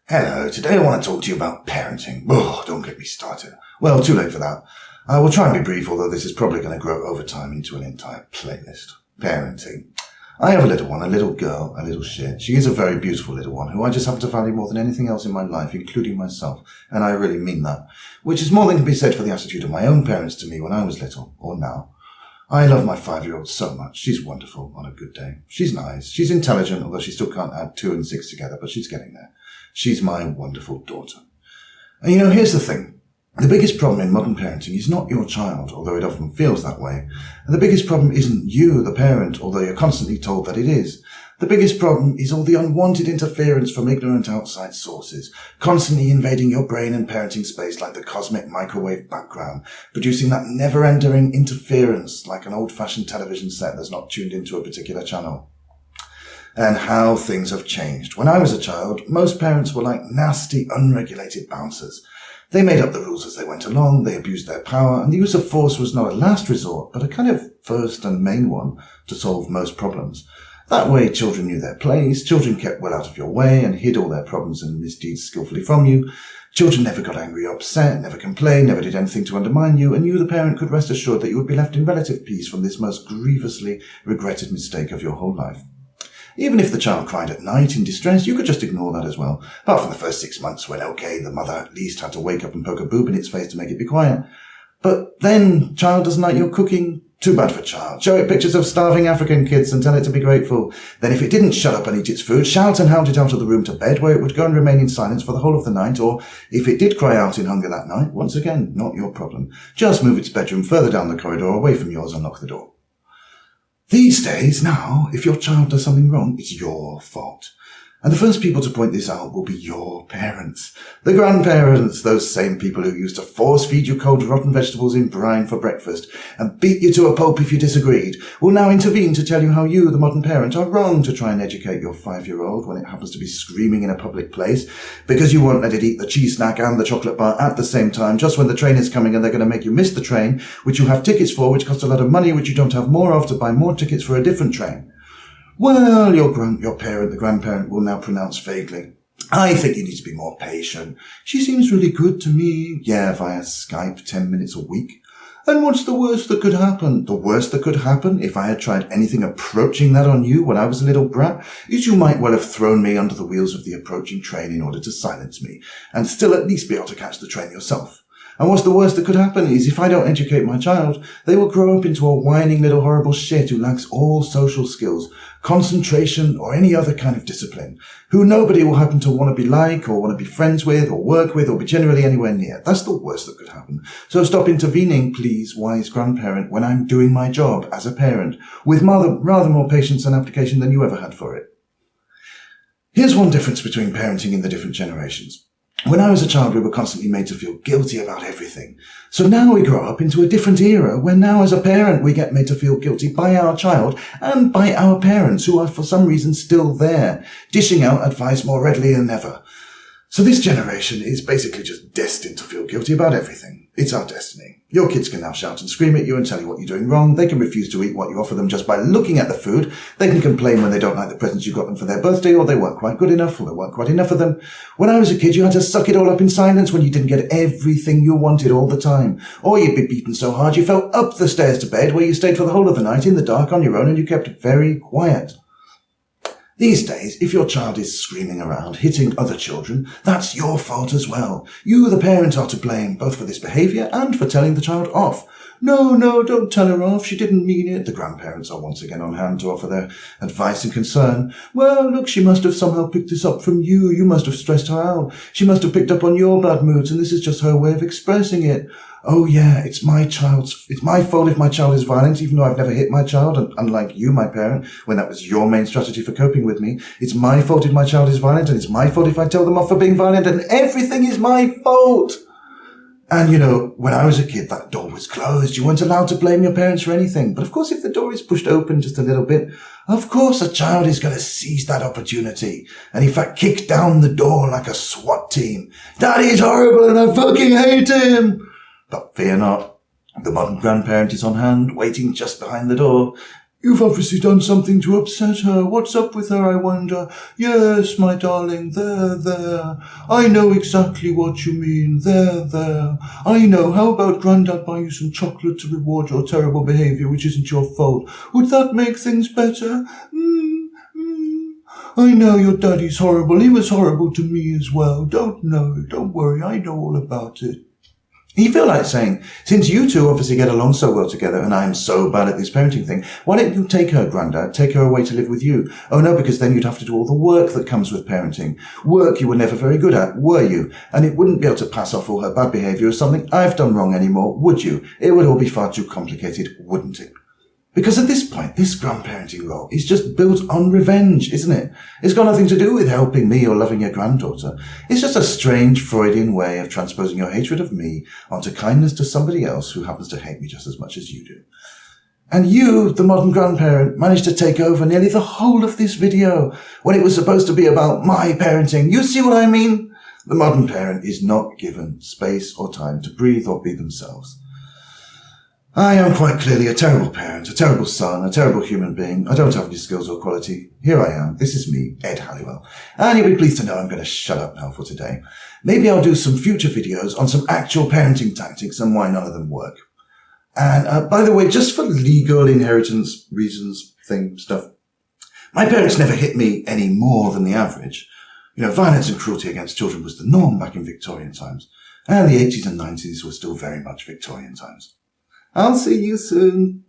Hello, today I want to talk to you about parenting. Oh, don't get me started. Well, too late for that. I will try and be brief, although this is probably going to grow over time into an entire playlist. Parenting. I have a little one, a little girl, a little shit. She is a very beautiful little one who I just happen to value more than anything else in my life, including myself. And I really mean that. Which is more than can be said for the attitude of my own parents to me when I was little, or now. I love my 5-year-old so much. She's wonderful on a good day. She's nice. She's intelligent, although she still can't add 2 and 6 together, but she's getting there. She's my wonderful daughter. And here's the thing. The biggest problem in modern parenting is not your child, although it often feels that way. And the biggest problem isn't you, the parent, although you're constantly told that it is. The biggest problem is all the unwanted interference from ignorant outside sources, constantly invading your brain and parenting space like the cosmic microwave background, producing that never-ending interference like an old-fashioned television set that's not tuned into a particular channel. And how things have changed. When I was a child, most parents were like nasty, unregulated bouncers. They made up the rules as they went along, they abused their power, and the use of force was not a last resort, but a kind of first and main one to solve most problems. That way, children knew their place, children kept well out of your way and hid all their problems and misdeeds skillfully from you. Children never got angry or upset, never complained, never did anything to undermine you, and you, the parent, could rest assured that you would be left in relative peace from this most grievously regretted mistake of your whole life. Even if the child cried at night in distress, you could just ignore that as well. Apart from the first 6 months when, okay, the mother at least had to wake up and poke a boob in its face to make it be quiet. But then, child doesn't like your cooking. Too bad for child. Show it pictures of starving African kids and tell it to be grateful. Then if it didn't shut up and eat its food, shout and hound it out of the room to bed where it would go and remain in silence for the whole of the night. Or if it did cry out in hunger that night, once again, not your problem. Just move its bedroom further down the corridor away from yours and lock the door. These days, now, if your child does something wrong, it's your fault. And the first people to point this out will be your parents. The grandparents, those same people who used to force-feed you cold rotten vegetables in brine for breakfast and beat you to a pulp if you disagreed, will now intervene to tell you how you, the modern parent, are wrong to try and educate your 5-year-old when it happens to be screaming in a public place because you won't let it eat the cheese snack and the chocolate bar at the same time just when the train is coming and they're going to make you miss the train, which you have tickets for, which cost a lot of money, which you don't have more of to buy more tickets for a different train. Well, your parent, the grandparent, will now pronounce vaguely, I think you need to be more patient. She seems really good to me. Yeah, via Skype, 10 minutes a week. And what's the worst that could happen? The worst that could happen, if I had tried anything approaching that on you when I was a little brat, is you might well have thrown me under the wheels of the approaching train in order to silence me, and still at least be able to catch the train yourself. And what's the worst that could happen is if I don't educate my child, they will grow up into a whining little horrible shit who lacks all social skills, concentration, or any other kind of discipline, who nobody will happen to want to be like, or want to be friends with, or work with, or be generally anywhere near. That's the worst that could happen. So stop intervening, please, wise grandparent, when I'm doing my job as a parent, with rather more patience and application than you ever had for it. Here's one difference between parenting in the different generations. When I was a child, we were constantly made to feel guilty about everything. So now we grow up into a different era where now as a parent we get made to feel guilty by our child and by our parents who are for some reason still there, dishing out advice more readily than ever. So this generation is basically just destined to feel guilty about everything. It's our destiny. Your kids can now shout and scream at you and tell you what you're doing wrong. They can refuse to eat what you offer them just by looking at the food. They can complain when they don't like the presents you got them for their birthday, or they weren't quite good enough, or there weren't quite enough of them. When I was a kid, you had to suck it all up in silence when you didn't get everything you wanted all the time. Or you'd be beaten so hard you fell up the stairs to bed where you stayed for the whole of the night in the dark on your own and you kept very quiet. These days, if your child is screaming around, hitting other children, that's your fault as well. You, the parent, are to blame, both for this behaviour and for telling the child off. No, don't tell her off. She didn't mean it. The grandparents are once again on hand to offer their advice and concern. Well, look, she must have somehow picked this up from you. You must have stressed her out. She must have picked up on your bad moods, and this is just her way of expressing it. Oh yeah, it's my fault if my child is violent, even though I've never hit my child, and unlike you, my parent, when that was your main strategy for coping with me, it's my fault if my child is violent, and it's my fault if I tell them off for being violent, and everything is my fault. And when I was a kid, that door was closed. You weren't allowed to blame your parents for anything. But of course, if the door is pushed open just a little bit, of course a child is going to seize that opportunity and in fact kick down the door like a SWAT team. Daddy is horrible and I fucking hate him. But fear not, the modern grandparent is on hand, waiting just behind the door. You've obviously done something to upset her. What's up with her, I wonder? Yes, my darling, there. I know exactly what you mean. There. I know. How about Grandad buy you some chocolate to reward your terrible behaviour, which isn't your fault? Would that make things better? I know your daddy's horrible. He was horrible to me as well. Don't worry. I know all about it. You feel like saying, since you two obviously get along so well together and I'm so bad at this parenting thing, why don't you take her, Grandad, take her away to live with you? Oh no, because then you'd have to do all the work that comes with parenting. Work you were never very good at, were you? And it wouldn't be able to pass off all her bad behaviour as something I've done wrong anymore, would you? It would all be far too complicated, wouldn't it? Because at this point, this grandparenting role is just built on revenge, isn't it? It's got nothing to do with helping me or loving your granddaughter. It's just a strange Freudian way of transposing your hatred of me onto kindness to somebody else who happens to hate me just as much as you do. And you, the modern grandparent, managed to take over nearly the whole of this video when it was supposed to be about my parenting. You see what I mean? The modern parent is not given space or time to breathe or be themselves. I am quite clearly a terrible parent, a terrible son, a terrible human being. I don't have any skills or quality. Here I am. This is me, Ed Halliwell. And you'll be pleased to know I'm going to shut up now for today. Maybe I'll do some future videos on some actual parenting tactics and why none of them work. And by the way, just for legal inheritance reasons, stuff, my parents never hit me any more than the average. Violence and cruelty against children was the norm back in Victorian times. And the 80s and 90s were still very much Victorian times. I'll see you soon.